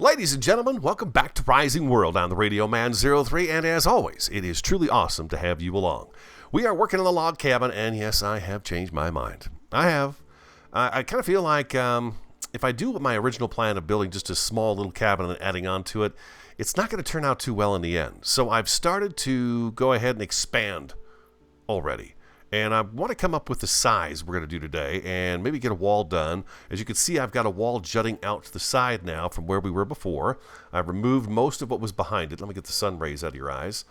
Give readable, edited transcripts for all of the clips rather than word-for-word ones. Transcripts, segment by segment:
Ladies and gentlemen, welcome back to Rising World on the Radio Man 03, and as always, it is truly awesome to have you along. We are working in the log cabin, and yes, I have changed my mind. I have. I kind of feel like if I do my original plan of building just a small little cabin and adding on to it, it's not going to turn out too well in the end. So I've started to go ahead and expand already. And I want to come up with the size we're going to do today and maybe get a wall done. As you can see, I've got a wall jutting out to the side now from where we were before. I've removed most of what was behind it. Let me get the sun rays out of your eyes.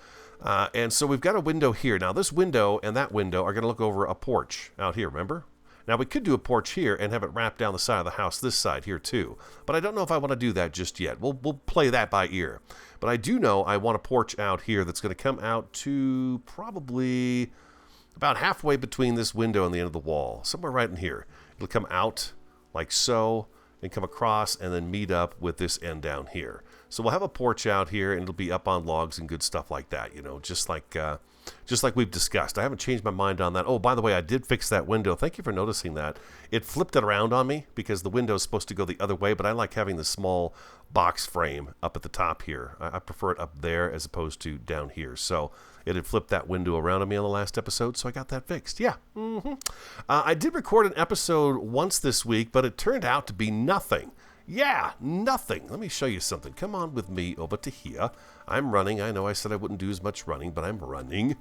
And so we've got a window here. Now this window and that window are going to look over a porch out here, remember? Now we could do a porch here and have it wrap down the side of the house this side here too. But I don't know if I want to do that just yet. We'll play that by ear. But I do know I want a porch out here that's going to come out to probably about halfway between this window and the end of the wall, somewhere right in here. It'll come out like so and come across and then meet up with this end down here. So we'll have a porch out here and it'll be up on logs and good stuff like that, you know, just like we've discussed. I haven't changed my mind on that. Oh, by the way, I did fix that window. Thank you for noticing that. It flipped it around on me because the window is supposed to go the other way, but I like having the small box frame up at the top here. I prefer it up there as opposed to down here. So it had flipped that window around on me on the last episode, so I got that fixed. Yeah. I did record an episode once this week, but it turned out to be nothing. Yeah, nothing. Let me show you something. Come on with me over to here. I'm running. I know I said I wouldn't do as much running, but I'm running.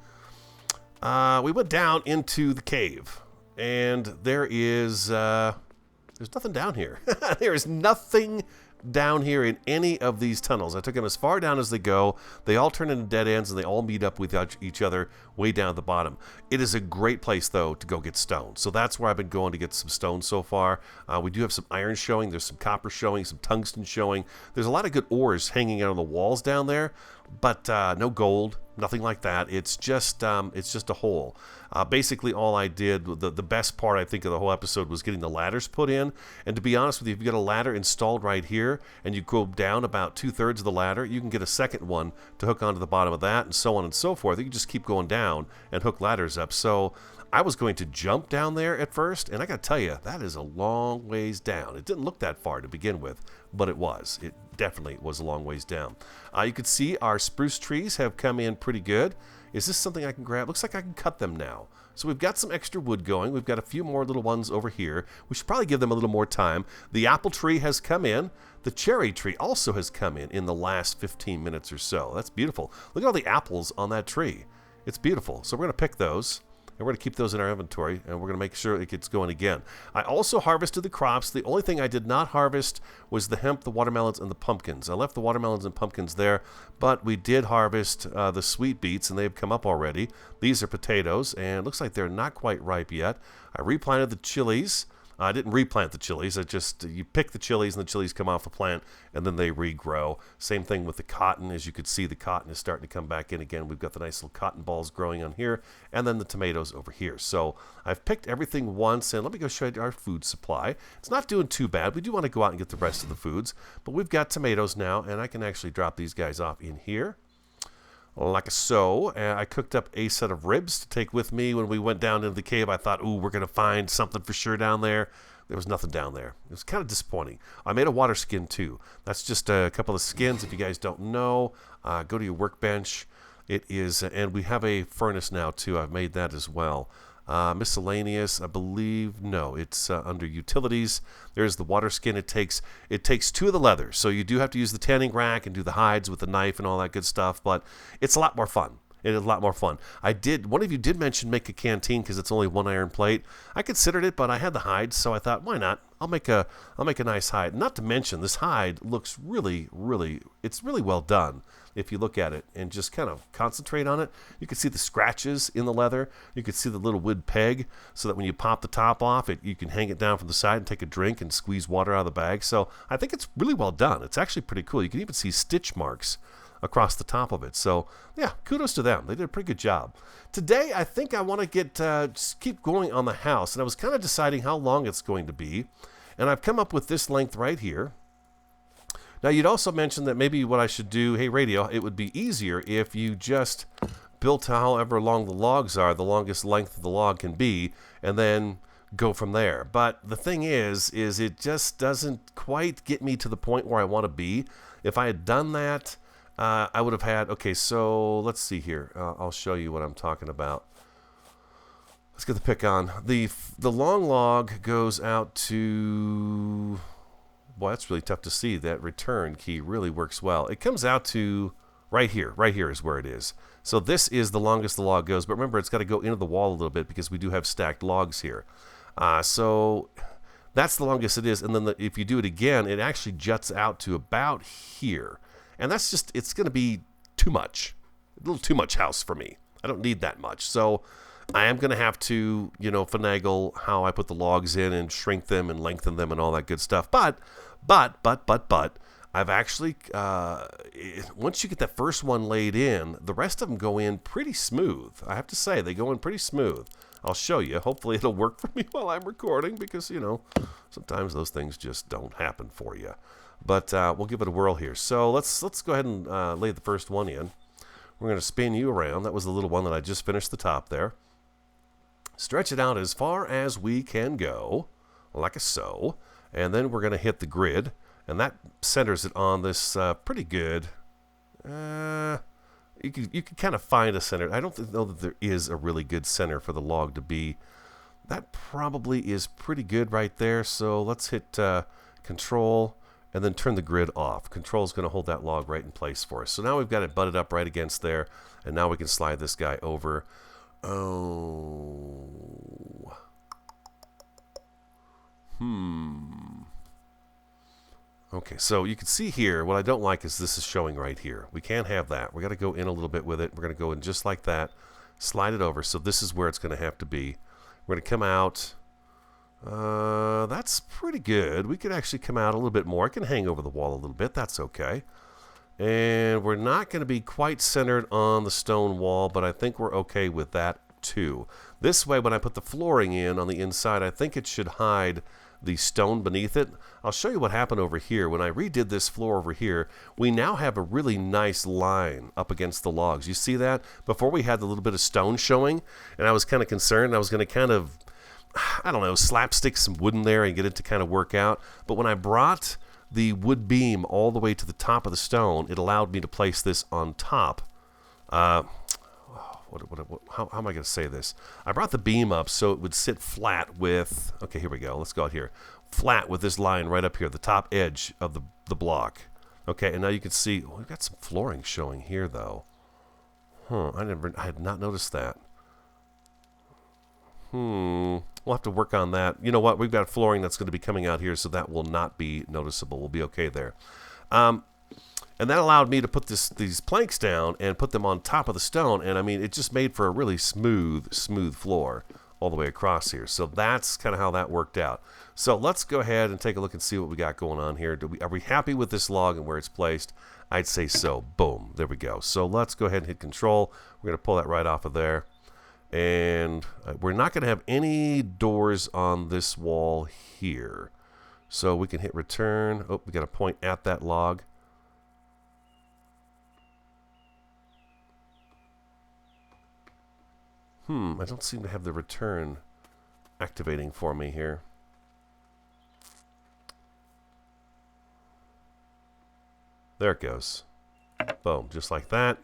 We went down into the cave, and there's nothing down here. There is nothing down here in any of these tunnels. I took them as far down as they go. They all turn into dead ends, and they all meet up with each other way down at the bottom. It is a great place, though, to go get stone. So that's where I've been going to get some stone so far. We do have some iron showing. There's some copper showing, some tungsten showing. There's a lot of good ores hanging out on the walls down there, but no gold, nothing like that. It's just a hole. Basically, all I did, the best part, I think, of the whole episode was getting the ladders put in. And to be honest with you, if you get a ladder installed right here and you go down about 2/3 of the ladder, you can get a second one to hook onto the bottom of that and so on and so forth. You can just keep going down and hook ladders up. So I was going to jump down there at first, and I got to tell you, that is a long ways down. It didn't look that far to begin with, but it was. It definitely was a long ways down. You can see our spruce trees have come in pretty good. Is this something I can grab? Looks like I can cut them now. So we've got some extra wood going. We've got a few more little ones over here. We should probably give them a little more time. The apple tree has come in. The cherry tree also has come in the last 15 minutes or so. That's beautiful. Look at all the apples on that tree. It's beautiful. So we're going to pick those. And we're going to keep those in our inventory, and we're going to make sure it gets going again. I also harvested the crops. The only thing I did not harvest was the hemp, the watermelons, and the pumpkins. I left the watermelons and pumpkins there, but we did harvest the sweet beets, and they've come up already. These are potatoes, and it looks like they're not quite ripe yet. I replanted the chilies. I didn't replant the chilies. You pick the chilies and the chilies come off the plant and then they regrow. Same thing with the cotton. As you can see, the cotton is starting to come back in again. We've got the nice little cotton balls growing on here and then the tomatoes over here. So I've picked everything once, and let me go show you our food supply. It's not doing too bad. We do want to go out and get the rest of the foods, but we've got tomatoes now, and I can actually drop these guys off in here. Like so. I cooked up a set of ribs to take with me when we went down into the cave. I thought, ooh, we're going to find something for sure down there. There was nothing down there. It was kind of disappointing. I made a water skin too. That's just a couple of skins. If you guys don't know, go to your workbench. It is, and we have a furnace now too. I've made that as well. Miscellaneous, I believe, no, it's under utilities. There's the water skin. It takes 2 of the leather, so you do have to use the tanning rack and do the hides with the knife and all that good stuff, but it's a lot more fun. It is a lot more fun. One of you did mention make a canteen because it's only 1 iron plate. I considered it, but I had the hides, so I thought, why not? I'll make a nice hide. Not to mention, this hide looks really well done. If you look at it and just kind of concentrate on it, you can see the scratches in the leather. You can see the little wood peg so that when you pop the top off, you can hang it down from the side and take a drink and squeeze water out of the bag. So I think it's really well done. It's actually pretty cool. You can even see stitch marks across the top of it. So yeah, kudos to them. They did a pretty good job. Today, I think I want to just keep going on the house, and I was kind of deciding how long it's going to be, and I've come up with this length right here. Now, you'd also mentioned that maybe what I should do, hey, radio, it would be easier if you just built however long the logs are, the longest length of the log can be, and then go from there. But the thing is it just doesn't quite get me to the point where I want to be. If I had done that, I would have had, okay, so let's see here. I'll show you what I'm talking about. Let's get the pick on. The long log goes out to, boy, that's really tough to see. That return key really works well. It comes out to right here. Right here is where it is. So this is the longest the log goes, but remember, it's got to go into the wall a little bit because we do have stacked logs here. So that's the longest it is, and then if you do it again, it actually juts out to about here. And that's just, it's going to be too much. A little too much house for me. I don't need that much. So I am going to have to, finagle how I put the logs in and shrink them and lengthen them and all that good stuff. But, I've actually, once you get that first one laid in, the rest of them go in pretty smooth. I have to say, they go in pretty smooth. I'll show you. Hopefully it'll work for me while I'm recording because, sometimes those things just don't happen for you. But we'll give it a whirl here. So let's go ahead and lay the first one in. We're going to spin you around. That was the little one that I just finished the top there. Stretch it out as far as we can go, like so. And then we're going to hit the grid. And that centers it on this pretty good. You could kind of find a center. I don't know that there is a really good center for the log to be. That probably is pretty good right there. So let's hit Control and then turn the grid off. Control is going to hold that log right in place for us. So now we've got it butted up right against there. And now we can slide this guy over. Oh. Okay, so you can see here, what I don't like is this is showing right here. We can't have that. We got to go in a little bit with it. We're going to go in just like that, slide it over. So this is where it's going to have to be. We're going to come out. That's pretty good. We could actually come out a little bit more. I can hang over the wall a little bit. That's okay. And we're not going to be quite centered on the stone wall, but I think we're okay with that too. This way, when I put the flooring in on the inside, I think it should hide the stone beneath it. I'll show you what happened over here. When I redid this floor over here, we now have a really nice line up against the logs. You see that? Before we had the little bit of stone showing, and I was kind of concerned. I was going to kind of, I don't know, slapstick some wood in there and get it to kind of work out. But when I brought the wood beam all the way to the top of the stone, it allowed me to place this on top. How am I going to say this? I brought the beam up so it would sit flat with, okay, here we go. Let's go out here. Flat with this line right up here, the top edge of the block. Okay, and now you can see, we've got some flooring showing here, though. I had not noticed that. We'll have to work on that. You know what? We've got flooring that's going to be coming out here, so that will not be noticeable. We'll be okay there. And that allowed me to put these planks down and put them on top of the stone. And I mean, it just made for a really smooth floor all the way across here. So that's kind of how that worked out. So let's go ahead and take a look and see what we got going on here. Are we happy with this log and where it's placed? I'd say so. Boom. There we go. So let's go ahead and hit Control. We're going to pull that right off of there. And we're not going to have any doors on this wall here. So we can hit Return. Oh, we got to point at that log. I don't seem to have the return activating for me here. There it goes. Boom, just like that.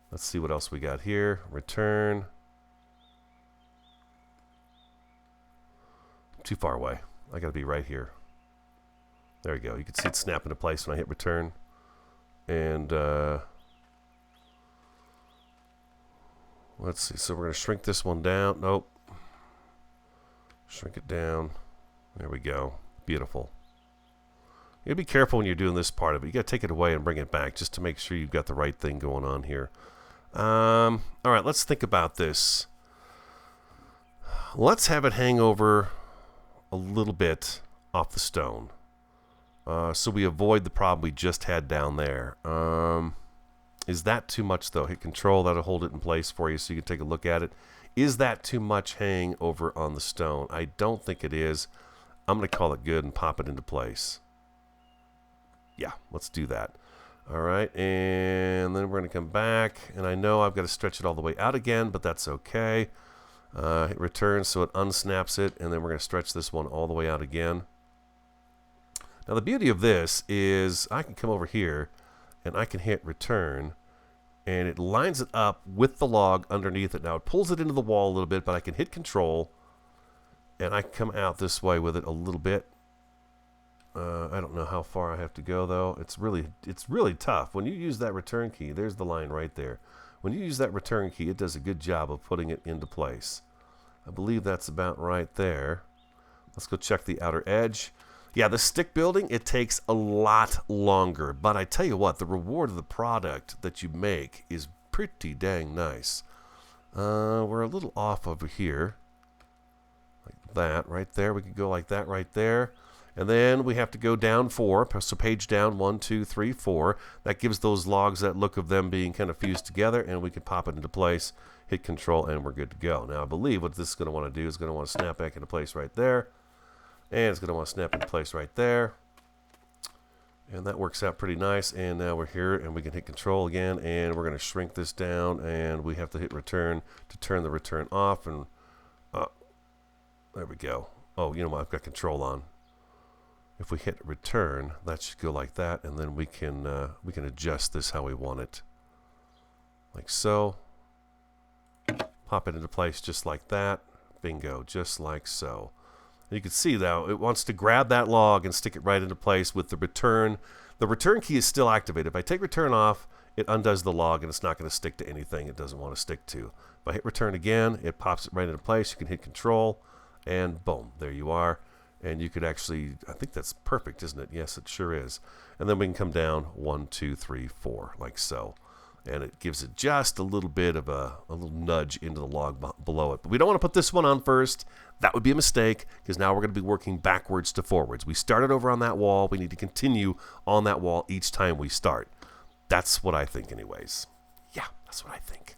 Let's see what else we got here. Return. Too far away. I got to be right here. There we go. You can see it snap into place when I hit Return. And let's see. So we're going to shrink this one down. Nope. Shrink it down. There we go. Beautiful. You gotta be careful when you're doing this part of it. You gotta take it away and bring it back just to make sure you've got the right thing going on here. All right, let's think about this. Let's have it hang over a little bit off the stone, so we avoid the problem we just had down there. Is that too much though? Hit Control, that'll hold it in place for you so you can take a look at it. Is that too much hang over on the stone? I don't think it is. I'm going to call it good and pop it into place. Yeah, let's do that. All right, and then we're going to come back, and I know I've got to stretch it all the way out again, but that's okay. Hit return so it unsnaps it, and then we're going to stretch this one all the way out again. Now the beauty of this is I can come over here and I can hit return, and it lines it up with the log underneath it. Now it pulls it into the wall a little bit, but I can hit control and I can come out this way with it a little bit. I don't know how far I have to go though. It's really tough. When you use that return key, there's the line right there. When you use that return key, it does a good job of putting it into place. I believe that's about right there. Let's go check the outer edge. Yeah, the stick building, it takes a lot longer. But I tell you what, the reward of the product that you make is pretty dang nice. We're a little off over here. Like that right there. We could go like that right there. And then we have to go down 4. So page down 1, 2, 3, 4. That gives those logs that look of them being kind of fused together, and we can pop it into place, hit control, and we're good to go. Now I believe what this is going to want to do is going to want to snap back into place right there. And it's going to want to snap into place right there. And that works out pretty nice. And now we're here, and we can hit control again, and we're going to shrink this down, and we have to hit return to turn the return off. And there we go. Oh, you know what? I've got control on. If we hit return, that should go like that, and then we can adjust this how we want it, like so. Pop it into place just like that. Bingo, just like so. And you can see though, it wants to grab that log and stick it right into place with the return. The return key is still activated. If I take return off, it undoes the log, and it's not going to stick to anything it doesn't want to stick to. If I hit return again, it pops it right into place. You can hit control, and boom, there you are. And you could actually, I think that's perfect, isn't it? Yes, it sure is. And then we can come down 1, 2, 3, 4, like so. And it gives it just a little bit of a little nudge into the log below it. But we don't want to put this one on first. That would be a mistake, because now we're going to be working backwards to forwards. We started over on that wall. We need to continue on that wall each time we start. That's what I think anyways. Yeah, that's what I think.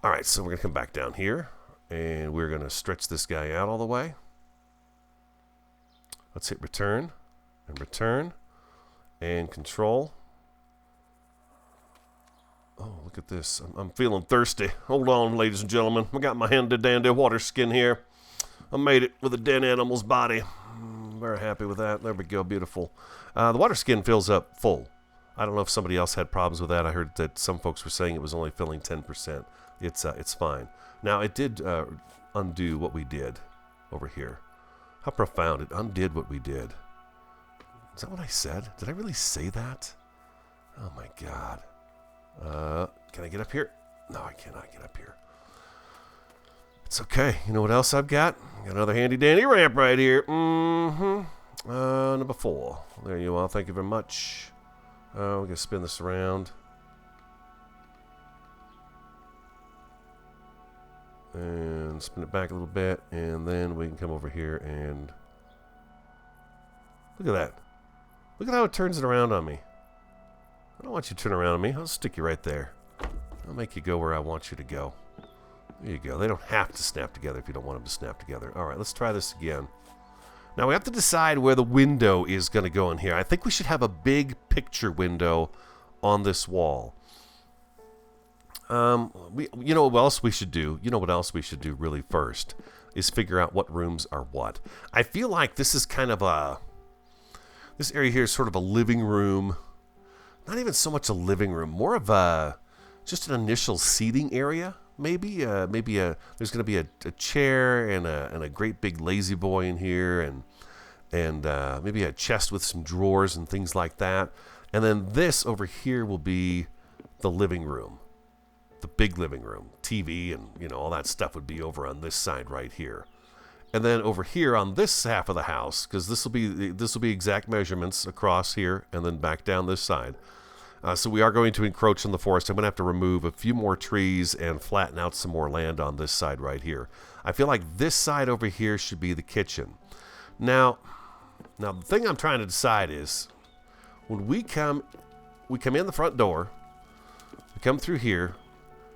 All right, so we're going to come back down here, and we're going to stretch this guy out all the way. Let's hit return and control. Oh, look at this. I'm feeling thirsty. Hold on, ladies and gentlemen. I got my handy-dandy water skin here. I made it with a dead animal's body. Very happy with that. There we go. Beautiful. The water skin fills up full. I don't know if somebody else had problems with that. I heard that some folks were saying it was only filling 10%. It's fine. Now, it did undo what we did over here. How profound. It undid what we did. Is that what I said? Did I really say that? Oh my God. Can I get up here? No, I cannot get up here. It's okay. You know what else I've got? Got another handy dandy ramp right here. Number 4. There you are. Thank you very much. We're going to spin this around. And spin it back a little bit, and then we can come over here and look at that. Look at how it turns it around on me. I don't want you to turn around on me. I'll stick you right there. I'll make you go where I want you to go. There you go. They don't have to snap together if you don't want them to snap together. All right, let's try this again. Now we have to decide where the window is going to go in here. I think we should have a big picture window on this wall. You know what else we should do? You know what else we should do really first is figure out what rooms are what. I feel like this is kind of this area here is sort of a living room. Not even so much a living room, more of just an initial seating area. Maybe there's going to be a chair and a great big lazy boy in here, and maybe a chest with some drawers and things like that. And then this over here will be the living room. The big living room, TV, and all that stuff would be over on this side right here. And then over here on this half of the house, because this will be exact measurements across here and then back down this side. So we are going to encroach on the forest. I'm going to have to remove a few more trees and flatten out some more land on this side right here. I feel like this side over here should be the kitchen. Now the thing I'm trying to decide is when we come in the front door, we come through here.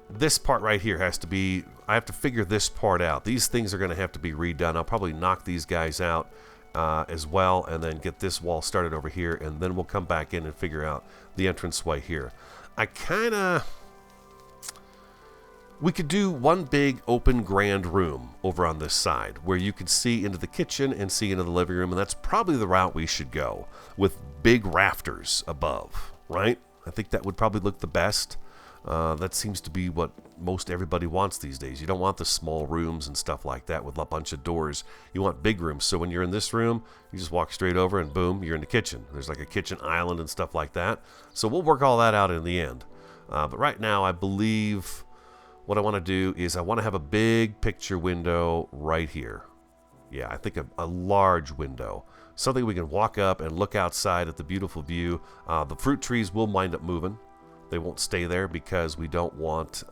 This part right here has to be, I have to figure this part out. These things are going to have to be redone. I'll probably knock these guys out as well, and then get this wall started over here, and then we'll come back in and figure out the entranceway here. I kind of We could do one big open grand room over on this side where you could see into the kitchen and see into the living room, and that's probably the route we should go, with big rafters above, right? I think that would probably look the best. That seems to be what most everybody wants these days. You don't want the small rooms and stuff like that with a bunch of doors. You want big rooms. So when you're in this room, you just walk straight over and boom, you're in the kitchen. There's like a kitchen island and stuff like that. So we'll work all that out in the end. But right now, I believe what I want to do is I want to have a big picture window right here. Yeah, I think a large window. Something we can walk up and look outside at the beautiful view. The fruit trees will wind up moving. They won't stay there because we don't want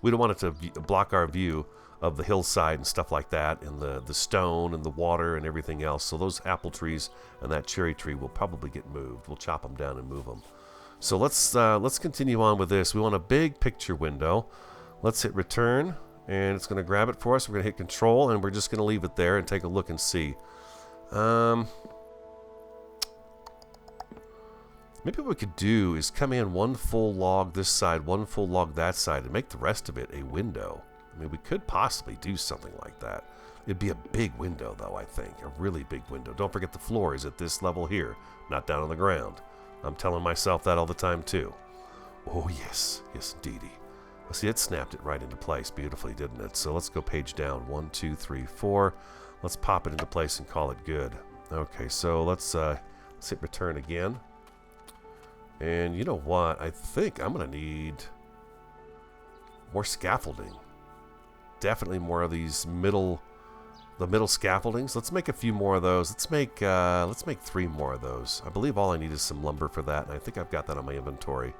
it to block our view of the hillside and stuff like that, and the stone and the water and everything else. So those apple trees and that cherry tree will probably get moved. We'll chop them down and move them. So let's continue on with this. We want a big picture window. Let's hit return, and it's going to grab it for us. We're going to hit control, and we're just going to leave it there and take a look and see. Maybe what we could do is come in one full log this side, one full log that side, and make the rest of it a window. I mean, we could possibly do something like that. It'd be a big window, though, I think. A really big window. Don't forget the floor is at this level here, not down on the ground. I'm telling myself that all the time, too. Oh, yes. Yes, indeedy. Well, see, it snapped it right into place beautifully, didn't it? So let's go page down. 1, 2, 3, 4. Let's pop it into place and call it good. Okay, so let's hit return again. And you know what? I think I'm going to need more scaffolding. Definitely more of these middle scaffoldings. Let's make a few more of those. Let's make 3 more of those. I believe all I need is some lumber for that, and I think I've got that on my inventory.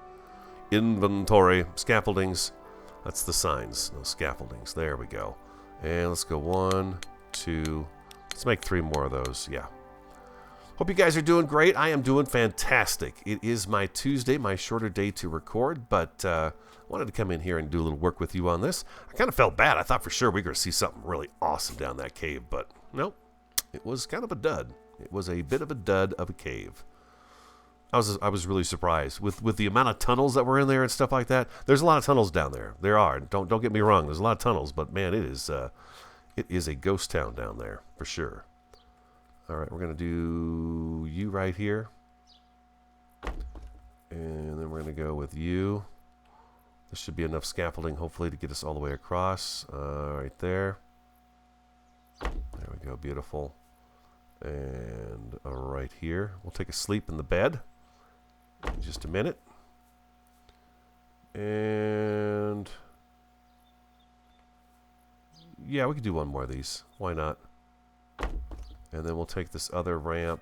Scaffoldings. That's the signs. No scaffoldings. There we go. And let's go 1, 2. Let's make 3 more of those. Yeah. Hope you guys are doing great. I am doing fantastic. It is my Tuesday, my shorter day to record, but I wanted to come in here and do a little work with you on this. I kind of felt bad. I thought for sure we were going to see something really awesome down that cave, but nope. It was kind of a dud. It was a bit of a dud of a cave. I was really surprised with the amount of tunnels that were in there and stuff like that. There's a lot of tunnels down there. There are. Don't get me wrong. There's a lot of tunnels, but man, it is a ghost town down there for sure. All right, we're going to do you right here. And then we're going to go with you. This should be enough scaffolding, hopefully, to get us all the way across. Right there. There we go, beautiful. And right here. We'll take a sleep in the bed in just a minute. And yeah, we could do one more of these. Why not? And then we'll take this other ramp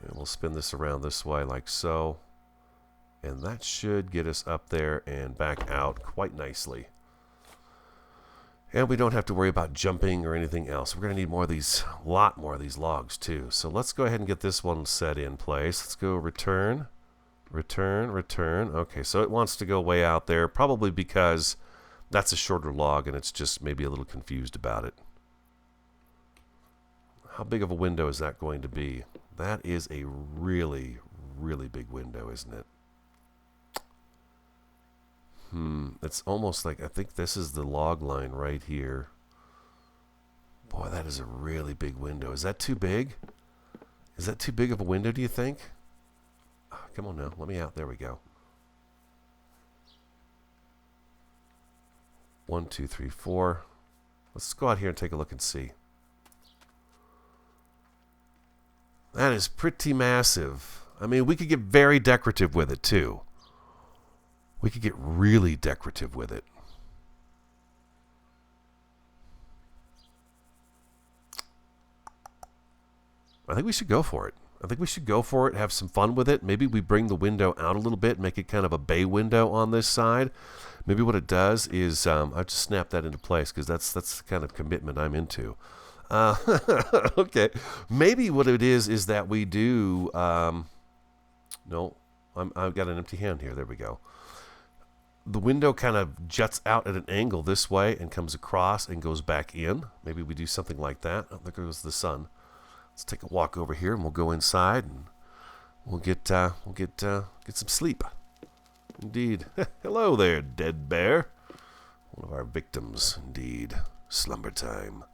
and we'll spin this around this way like so. And that should get us up there and back out quite nicely. And we don't have to worry about jumping or anything else. We're going to need more of these, a lot more of these logs too. So let's go ahead and get this one set in place. Let's go return, return, return. Okay, so it wants to go way out there, probably because that's a shorter log and it's just maybe a little confused about it. How big of a window is that going to be? That is a really, really big window, isn't it? It's almost like, I think this is the log line right here. Boy, that is a really big window. Is that too big? Is that too big of a window, do you think? Oh, come on now, let me out. There we go. 1, 2, 3, 4. Let's go out here and take a look and see. That is pretty massive. I mean, we could get very decorative with it, too. We could get really decorative with it. I think we should go for it. I think we should go for it, have some fun with it. Maybe we bring the window out a little bit, make it kind of a bay window on this side. Maybe what it does is, I'll just snap that into place because that's the kind of commitment I'm into. Okay. Maybe what it is that we do, no, I've got an empty hand here. There we go. The window kind of juts out at an angle this way and comes across and goes back in. Maybe we do something like that. Oh, there goes the sun. Let's take a walk over here and we'll go inside and we'll get some sleep. Indeed. Hello there, dead bear. One of our victims, indeed. Slumber time.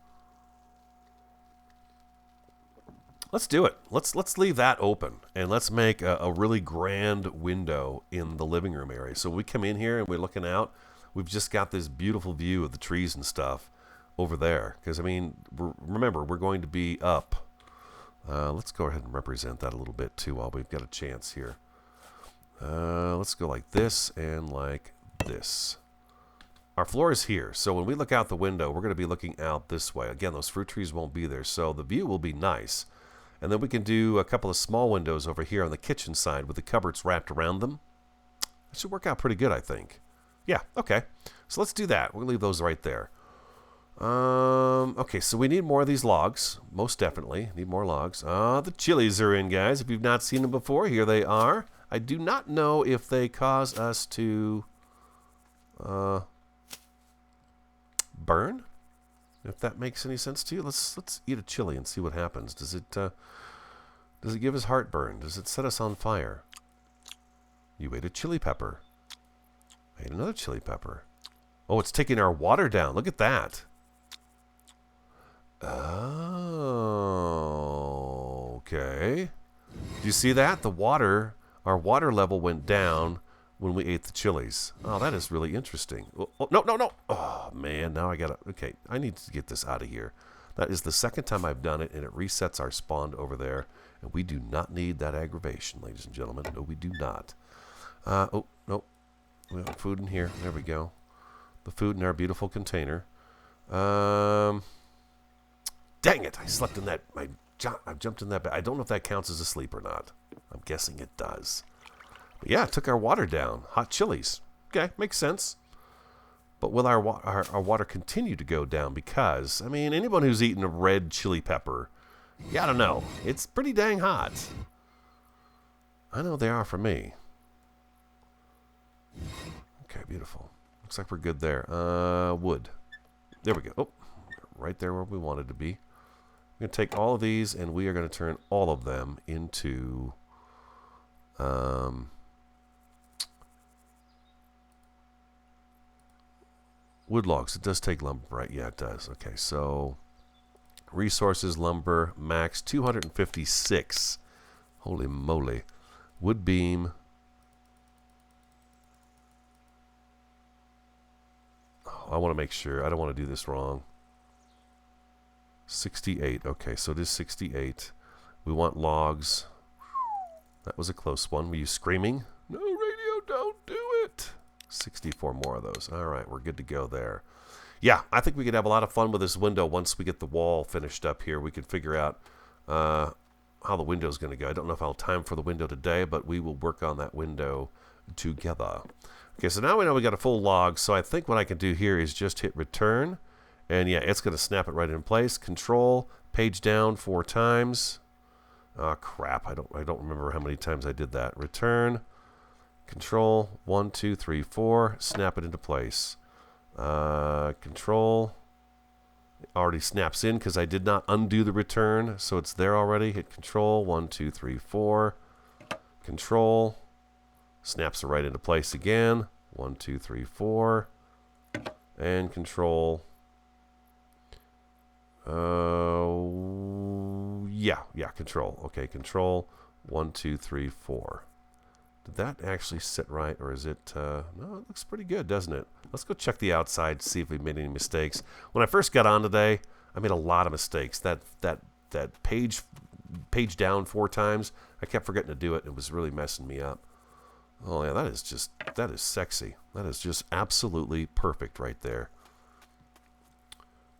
Let's do it. Let's leave that open, and let's make a really grand window in the living room area. So we come in here and we're looking out. We've just got this beautiful view of the trees and stuff over there. Because, I mean, remember, we're going to be up. Let's go ahead and represent that a little bit, too, while we've got a chance here. Let's go like this and like this. Our floor is here, so when we look out the window, we're going to be looking out this way. Again, those fruit trees won't be there, so the view will be nice. And then we can do a couple of small windows over here on the kitchen side with the cupboards wrapped around them. That should work out pretty good, I think. Yeah, okay. So let's do that. We'll leave those right there. Okay, so we need more of these logs. Most definitely. Need more logs. The chilies are in, guys. If you've not seen them before, here they are. I do not know if they cause us to burn. If that makes any sense to you, let's eat a chili and see what happens. Does it give us heartburn? Does it set us on fire? You ate a chili pepper. I ate another chili pepper. Oh, it's taking our water down. Look at that. Oh, okay. Do you see that? Our water level went down when we ate the chilies. Oh, that is really interesting. Oh, no. Oh, man, now I gotta... Okay, I need to get this out of here. That is the second time I've done it, and it resets our spawn over there. And we do not need that aggravation, ladies and gentlemen. No, we do not. Oh, no. We have food in here. There we go. The food in our beautiful container. Dang it, I slept in that... I jumped in that bed. I don't know if that counts as a sleep or not. I'm guessing it does. But yeah, it took our water down. Hot chilies. Okay, makes sense. But will our water continue to go down? Because, I mean, anyone who's eaten a red chili pepper, yeah, I don't know. It's pretty dang hot. I know they are for me. Okay, beautiful. Looks like we're good there. Wood. There we go. Oh, right there where we wanted to be. We're going to take all of these, and we are going to turn all of them into... wood logs. It does take lumber, right? Yeah, it does. Okay, so resources, lumber, max 256. Holy moly. Wood beam. Oh, I want to make sure. I don't want to do this wrong. 68. Okay, so it is 68. We want logs. That was a close one. Were you screaming? No, radio, don't do it. 64 more of those. All right, we're good to go there. Yeah, I think we could have a lot of fun with this window once we get the wall finished up here. We can figure out how the window's going to go. I don't know if I'll have time for the window today, but we will work on that window together. Okay, so now we know we got a full log, so I think what I can do here is just hit return. And yeah, it's going to snap it right in place. Control, page down 4 times. Oh, crap. I don't remember how many times I did that. Return. Control, 1, 2, 3, 4, snap it into place. Control, it already snaps in because I did not undo the return, so it's there already. Hit Control, 1, 2, 3, 4. Control, snaps it right into place again. 1, 2, 3, 4. And Control. Yeah, Control. Okay, Control, 1, 2, 3, 4. Did that actually sit right, or is it... no, it looks pretty good, doesn't it? Let's go check the outside, see if we made any mistakes. When I first got on today, I made a lot of mistakes. That page down 4 times, I kept forgetting to do it. It was really messing me up. Oh, yeah, that is sexy. That is just absolutely perfect right there.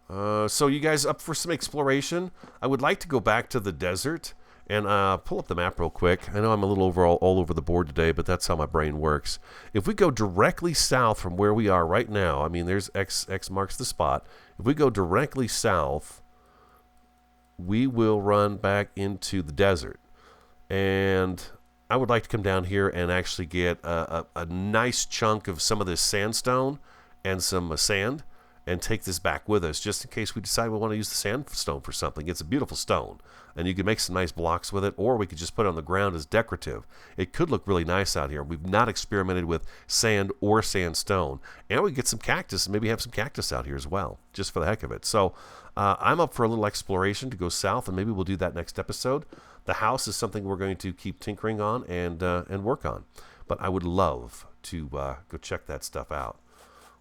So you guys up for some exploration? I would like to go back to the desert and pull up the map real quick. I know I'm a little all over the board today, but that's how my brain works. If we go directly south from where we are right now, I mean, there's X marks the spot. If we go directly south, we will run back into the desert. And I would like to come down here and actually get a nice chunk of some of this sandstone and some sand. and take this back with us just in case we decide we want to use the sandstone for something. It's a beautiful stone, and you can make some nice blocks with it, or we could just put it on the ground as decorative. It could look really nice out here. We've not experimented with sand or sandstone, and we get some cactus and maybe have some cactus out here as well, just for the heck of it. So I'm up for a little exploration to go south, and maybe we'll do that next episode. The house is something we're going to keep tinkering on and work on, but I would love to go check that stuff out.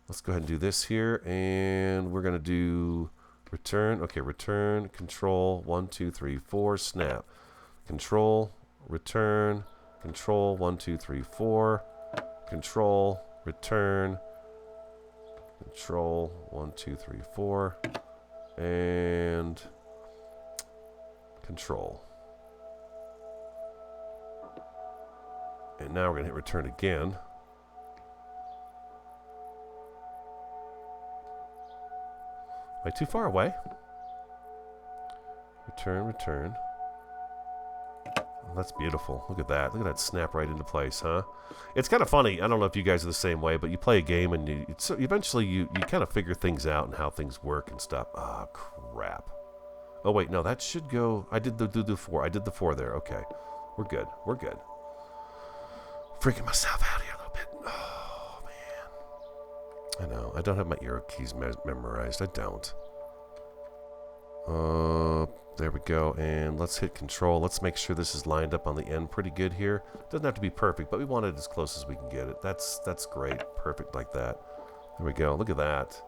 Let's go ahead and do this here, and we're going to do return. Okay, return, control, 1, 2, 3, 4, snap. Control, return, control, 1, 2, 3, 4, control, return, control, 1, 2, 3, 4, and control. And now we're going to hit return again. Am I too far away? Return, return. Oh, that's beautiful. Look at that. Look at that snap right into place, huh? It's kind of funny. I don't know if you guys are the same way, but you play a game and eventually you kind of figure things out and how things work and stuff. Ah, crap. Oh, wait. No, that should go. I did the 4. I did the 4 there. Okay. We're good. We're good. Freaking myself out here a little bit. Oh, man. I know. I don't have my arrow keys memorized. I don't. There we go. And let's hit control. Let's make sure this is lined up on the end pretty good here. Doesn't have to be perfect, but we want it as close as we can get it. That's great. Perfect like that. There we go. Look at that.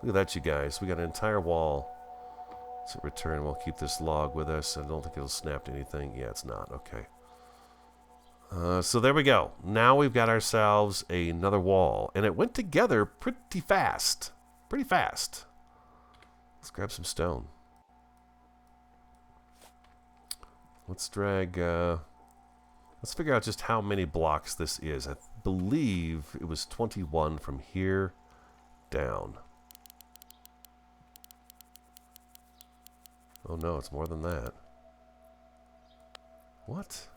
Look at that, you guys. We got an entire wall. Let's hit return. We'll keep this log with us. I don't think it'll snap to anything. Yeah, it's not. Okay. So there we go. Now we've got ourselves another wall. And it went together pretty fast. Pretty fast. Let's grab some stone. Let's drag... let's figure out just how many blocks this is. I believe it was 21 from here down. Oh no, it's more than that. What?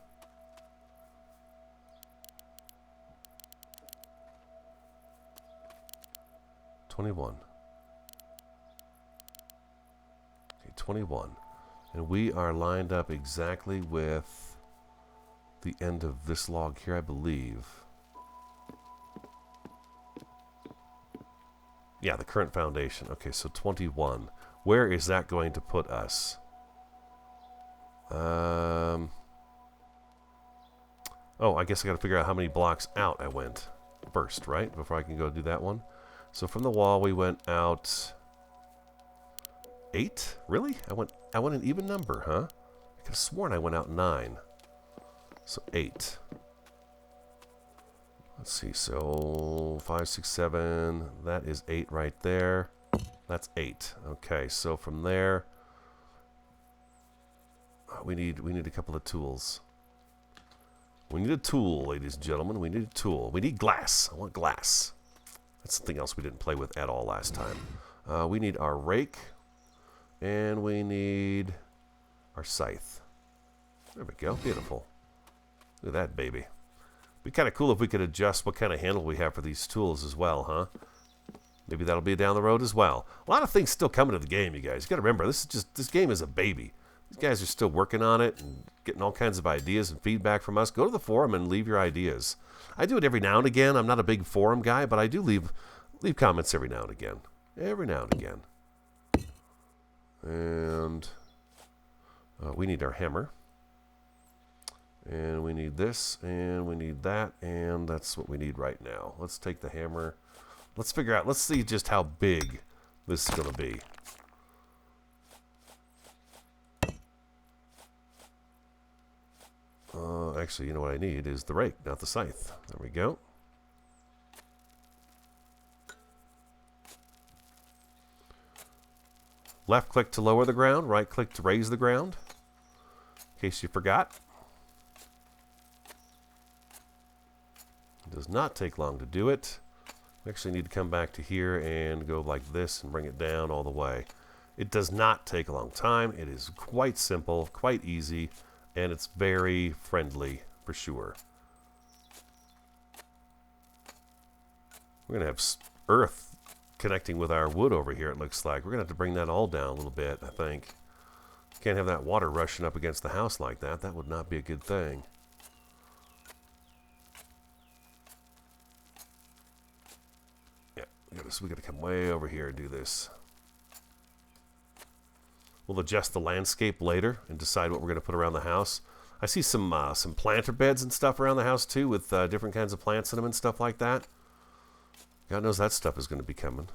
Okay, 21. And we are lined up exactly with the end of this log here, I believe. Yeah, the current foundation. Okay, so 21. Where is that going to put us? Oh, I guess I got to figure out how many blocks out I went first, right? Before I can go do that one. So from the wall we went out 8? Really? I went an even number, huh? I could have sworn I went out 9. So 8. Let's see. So 5, 6, 7. That is 8 right there. That's 8. Okay. So from there, we need a couple of tools. We need a tool, ladies and gentlemen. We need a tool. We need glass. I want glass. That's something else we didn't play with at all last time. We need our rake. And we need our scythe. There we go. Beautiful. Look at that, baby. Be kind of cool if we could adjust what kind of handle we have for these tools as well, huh? Maybe that'll be down the road as well. A lot of things still coming to the game, you guys. You got to remember, this game is a baby. These guys are still working on it and getting all kinds of ideas and feedback from us. Go to the forum and leave your ideas. I do it every now and again. I'm not a big forum guy, but I do leave comments every now and again. Every now and again. And we need our hammer. And we need this, and we need that, and that's what we need right now. Let's take the hammer. Let's figure out, let's see just how big this is going to be. Actually, you know what I need is the rake, not the scythe. There we go. Left click to lower the ground, right click to raise the ground. In case you forgot. It does not take long to do it. We actually need to come back to here and go like this and bring it down all the way. It does not take a long time. It is quite simple, quite easy, and it's very friendly for sure. We're going to have earth connecting with our wood over here, it looks like. We're going to have to bring that all down a little bit, I think. Can't have that water rushing up against the house like that. That would not be a good thing. Yeah, we got to come way over here and do this. We'll adjust the landscape later and decide what we're going to put around the house. I see some planter beds and stuff around the house too, with different kinds of plants in them and stuff like that. God knows that stuff is going to be coming.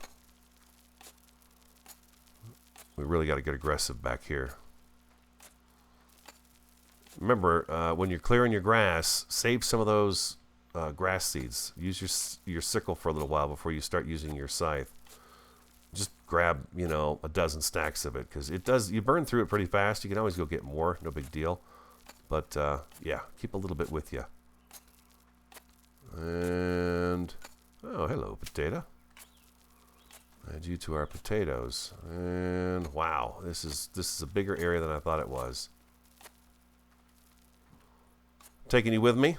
We really got to get aggressive back here. Remember, when you're clearing your grass, save some of those grass seeds. Use your sickle for a little while before you start using your scythe. Just grab, you know, a dozen stacks of it, because you burn through it pretty fast. You can always go get more, no big deal. But, yeah, keep a little bit with you. And, oh, hello, potato. Add you to our potatoes. And, wow, this is a bigger area than I thought it was. Taking you with me.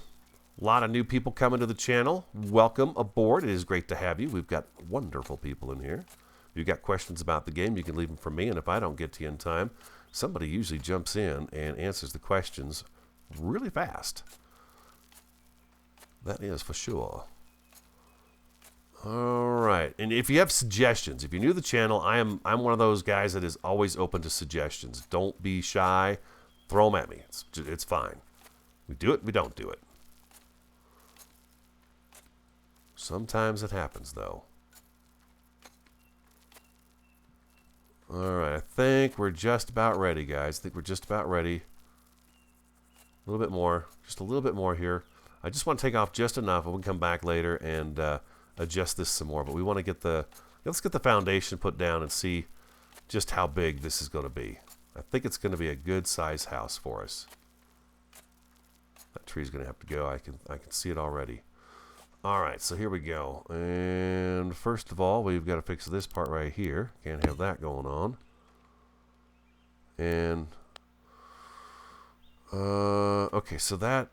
A lot of new people coming to the channel. Welcome aboard. It is great to have you. We've got wonderful people in here. If you've got questions about the game, you can leave them for me, and if I don't get to you in time, somebody usually jumps in and answers the questions really fast. That is for sure. All right. And if you have suggestions, if you're new to the channel, I'm one of those guys that is always open to suggestions. Don't be shy. Throw them at me. It's fine. We do it, we don't do it. Sometimes it happens, though. All right, I think we're just about ready, guys. I think we're just about ready. A little bit more. Just a little bit more here. I just want to take off just enough, and we can come back later and adjust this some more. But we want to get let's get the foundation put down and see just how big this is going to be. I think it's going to be a good size house for us. That tree's going to have to go. I can see it already. All right, so here we go. And first of all, we've got to fix this part right here. Can't have that going on. And okay, so that's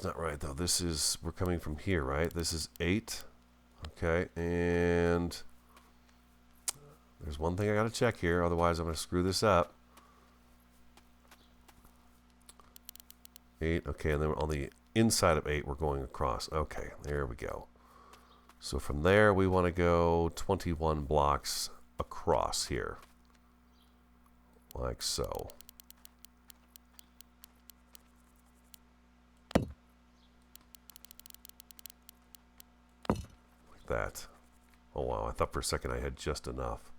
not right though. We're coming from here, right? This is 8. Okay, and there's one thing I got to check here, otherwise I'm going to screw this up. 8, okay, and then on the inside of 8 we're going across. Okay, there we go. So from there we want to go 21 blocks across here. Like so. Like that. Oh wow, I thought for a second I had just enough.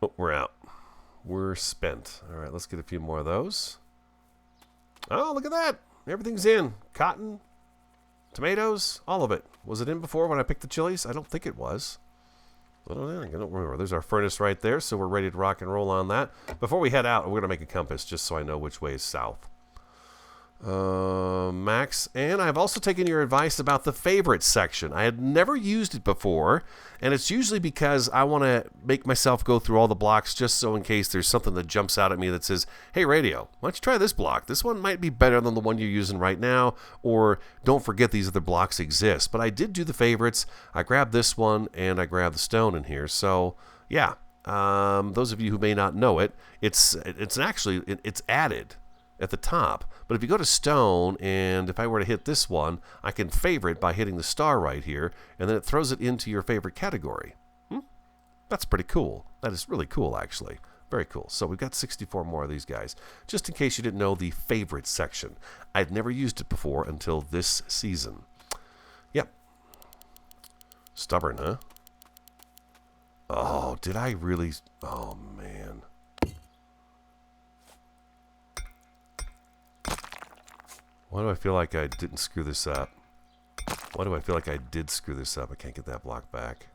Oh, we're out. We're spent. All right, let's get a few more of those. Oh, look at that. Everything's in. Cotton, tomatoes, all of it. Was it in before when I picked the chilies? I don't think it was. I don't remember. There's our furnace right there, so we're ready to rock and roll on that. Before we head out, we're going to make a compass just so I know which way is south. Max, and I've also taken your advice about the favorites section. I had never used it before, and it's usually because I want to make myself go through all the blocks just so in case there's something that jumps out at me that says, hey radio, why don't you try this block? This one might be better than the one you're using right now, or don't forget these other blocks exist. But I did do the favorites. I grabbed this one and I grabbed the stone in here. So yeah, those of you who may not know it, it's added at the top. But if you go to stone, and if I were to hit this one, I can favorite by hitting the star right here, and then it throws it into your favorite category. That's pretty cool. That is really cool, actually. Very cool. So we've got 64 more of these guys. Just in case you didn't know the favorite section. I'd never used it before until this season. Yep. Stubborn, huh? Oh, did I really? Oh, man. Why do I feel like I didn't screw this up? Why do I feel like I did screw this up? I can't get that block back.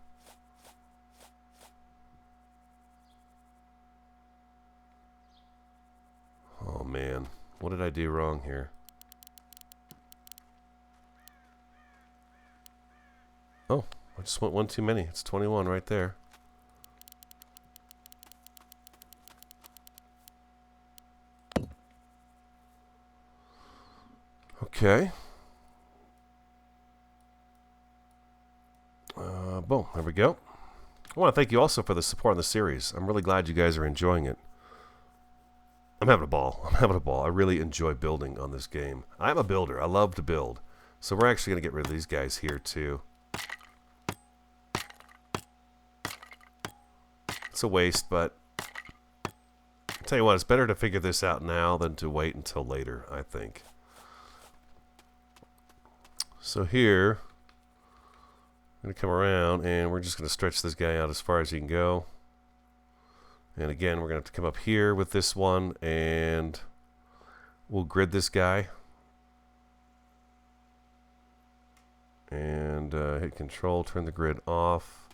Oh man, what did I do wrong here? Oh, I just went one too many. It's 21 right there. Okay. Boom. There we go. I want to thank you also for the support on the series. I'm really glad you guys are enjoying it. I'm having a ball. I'm having a ball. I really enjoy building on this game. I'm a builder. I love to build. So we're actually going to get rid of these guys here too. It's a waste, but I'll tell you what, it's better to figure this out now than to wait until later, I think. So here, I'm going to come around and we're just going to stretch this guy out as far as he can go. And again, we're going to have to come up here with this one and we'll grid this guy. And hit control, turn the grid off.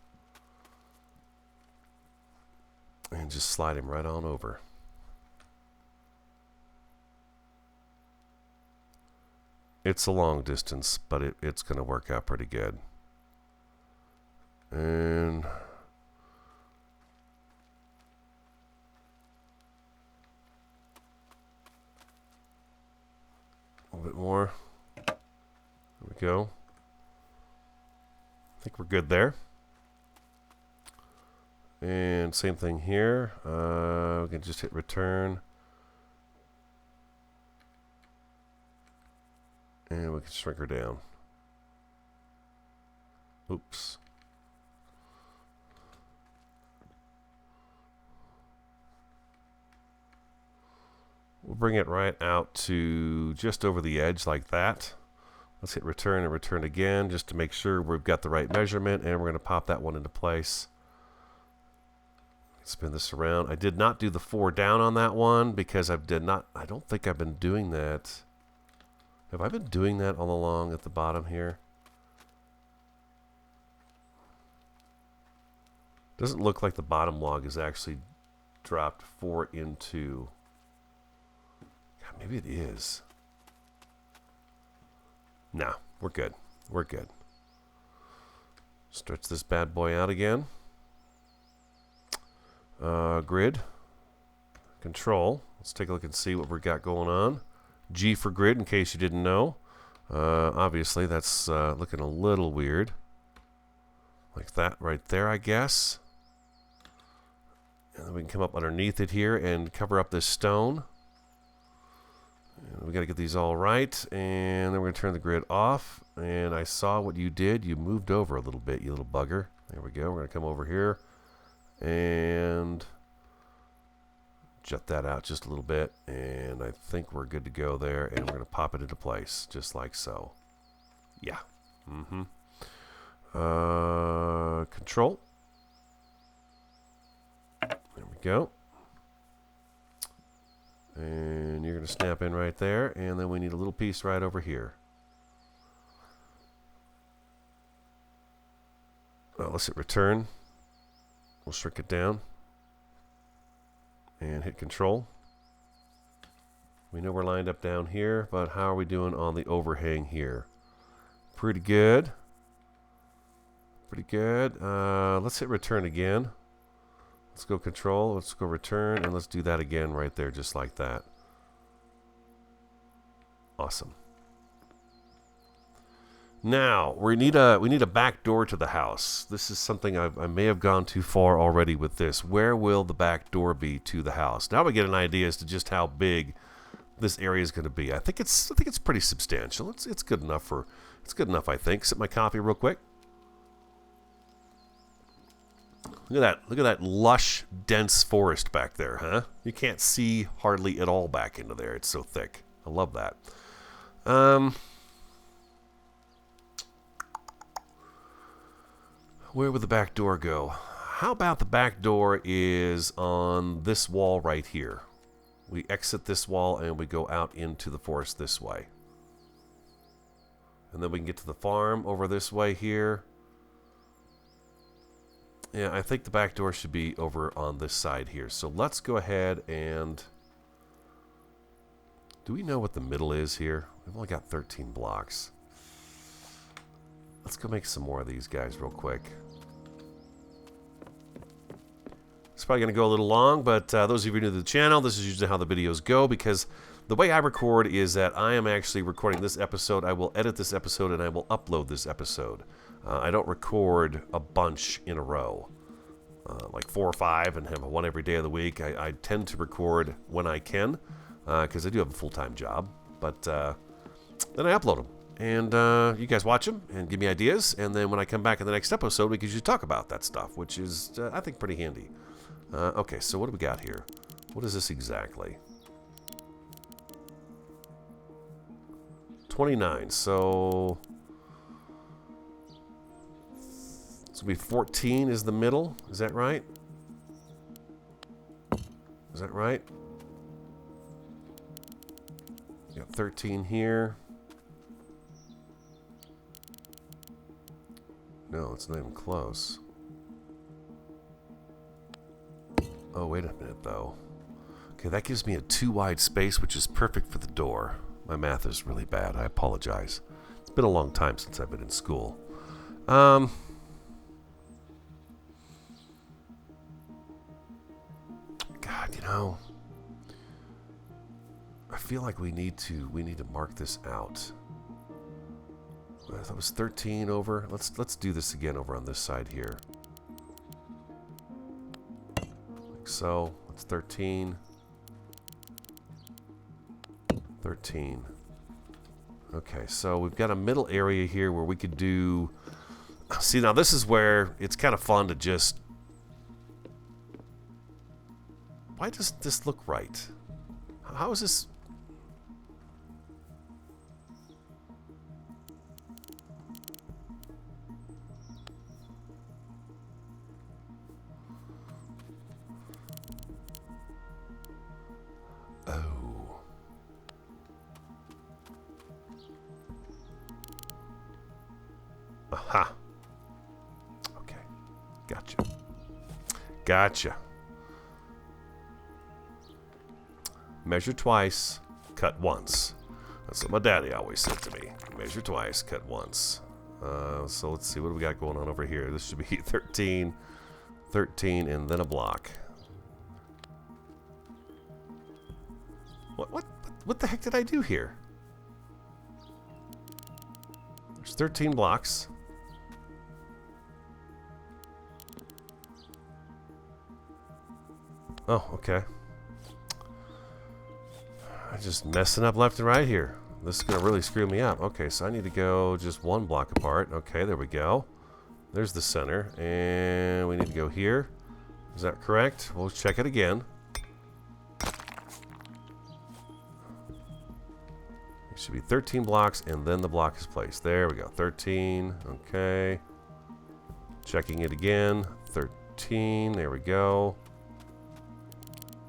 And just slide him right on over. It's a long distance, but it's going to work out pretty good. And a little bit more. There we go. I think we're good there. And same thing here. We can just hit return. And we can shrink her down. Oops. We'll bring it right out to just over the edge like that. Let's hit return and return again just to make sure we've got the right measurement, and we're going to pop that one into place. Spin this around. I did not do the 4 down on that one because I don't think I've been doing that. Have I been doing that all along at the bottom here? Doesn't look like the bottom log is actually dropped 4 into. God, maybe it is. No, we're good. We're good. Stretch this bad boy out again. Grid. Control. Let's take a look and see what we've got going on. G for grid, in case you didn't know. Obviously, that's looking a little weird. Like that right there, I guess. And then we can come up underneath it here and cover up this stone. And we got to get these all right. And then we're going to turn the grid off. And I saw what you did. You moved over a little bit, you little bugger. There we go. We're going to come over here and jut that out just a little bit. And I think we're good to go there. And we're going to pop it into place just like so. Yeah. Control. There we go. And you're going to snap in right there. And then we need a little piece right over here. Well, let's hit return. We'll shrink it down. And hit control. We know we're lined up down here, but how are we doing on the overhang here? Pretty good. Pretty good. Let's hit return again. Let's go control. Let's go return, and let's do that again right there, just like that. Awesome. Now we need a back door to the house. This is something I may have gone too far already with this. Where will the back door be to the house? Now we get an idea as to just how big this area is going to be. I think it's pretty substantial. It's good enough for I think. Sip my coffee real quick. Look at that lush, dense forest back there, huh? You can't see hardly at all back into there. It's so thick. I love that. Where would the back door go? How about the back door is on this wall right here? We exit this wall and we go out into the forest this way. And then we can get to the farm over this way here. Yeah, I think the back door should be over on this side here. So let's go ahead and... Do we know what the middle is here? We've only got 13 blocks. Let's go make some more of these guys real quick. It's probably going to go a little long, but those of you new to the channel, this is usually how the videos go because the way I record is that I am actually recording this episode. I will edit this episode and I will upload this episode. I don't record a bunch in a row, like 4 or 5, and have one every day of the week. I tend to record when I can, because I do have a full-time job. But then I upload them, and you guys watch them and give me ideas. And then when I come back in the next episode, we can usually talk about that stuff, which is, I think, pretty handy. Okay, so what do we got here? What is this exactly? 29, so it's going to be 14 is the middle. Is that right? Is that right? Got 13 here. No, it's not even close. Oh, wait a minute, though. Okay, that gives me a 2 wide space, which is perfect for the door. My math is really bad. I apologize. It's been a long time since I've been in school. God, you know, I feel like we need to mark this out. That was 13 over. Let's do this again over on this side here. Like so. That's 13. 13. Okay, so we've got a middle area here where we could do... See, now this is where it's kind of fun to just... Why does this look right? How is this... Aha. Okay. Gotcha. Gotcha. Measure twice, cut once. That's what my daddy always said to me. Measure twice, cut once. So let's see, what do we got going on over here? This should be 13, 13, and then a block. What the heck did I do here? There's 13 blocks. Oh, okay. I'm just messing up left and right here. This is going to really screw me up. Okay, so I need to go just 1 block apart. Okay, there we go. There's the center. And we need to go here. Is that correct? We'll check it again. It should be 13 blocks, and then the block is placed. There we go. 13. Okay. Checking it again. 13. There we go.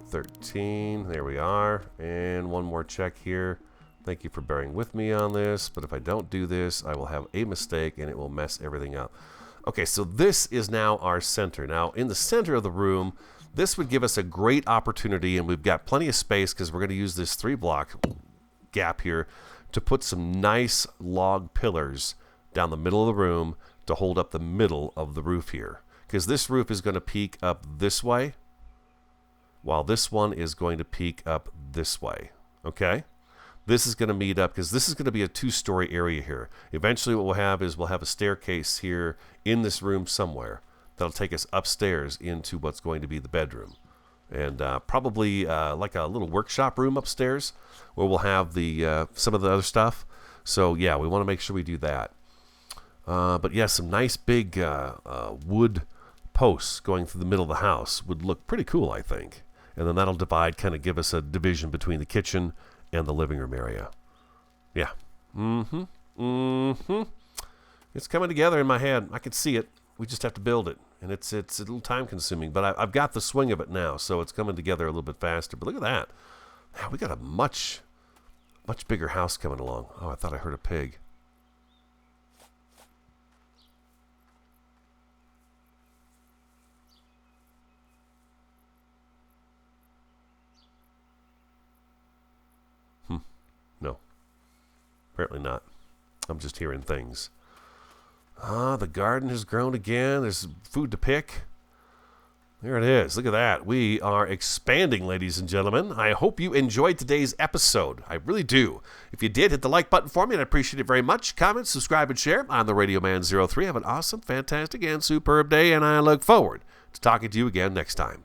13. There we are. And one more check here. Thank you for bearing with me on this. But if I don't do this, I will have a mistake, and it will mess everything up. Okay, so this is now our center. Now, in the center of the room, this would give us a great opportunity, and we've got plenty of space because we're going to use this 3-block gap here to put some nice log pillars down the middle of the room to hold up the middle of the roof here. Because this roof is going to peak up this way, while this one is going to peak up this way. Okay? This is going to meet up because this is going to be a 2-story area here. Eventually what we'll have is we'll have a staircase here in this room somewhere that'll take us upstairs into what's going to be the bedroom. And probably like a little workshop room upstairs where we'll have the some of the other stuff. So yeah, we want to make sure we do that. But yeah, some nice big wood posts going through the middle of the house would look pretty cool, I think. And then that'll divide, kind of give us a division between the kitchen and the living room area. Yeah. It's coming together in my head. I can see it. We just have to build it. And it's a little time consuming, but I've got the swing of it now, so it's coming together a little bit faster. But look at that. Man, we got a much bigger house coming along. Oh, I thought I heard a pig. No. Apparently not. I'm just hearing things. The garden has grown again. There's food to pick. There it is. Look at that. We are expanding, ladies and gentlemen. I hope you enjoyed today's episode. I really do. If you did, hit the like button for me, and I'd appreciate it very much. Comment, subscribe, and share. I'm the Radio Man 03. Have an awesome, fantastic, and superb day, and I look forward to talking to you again next time.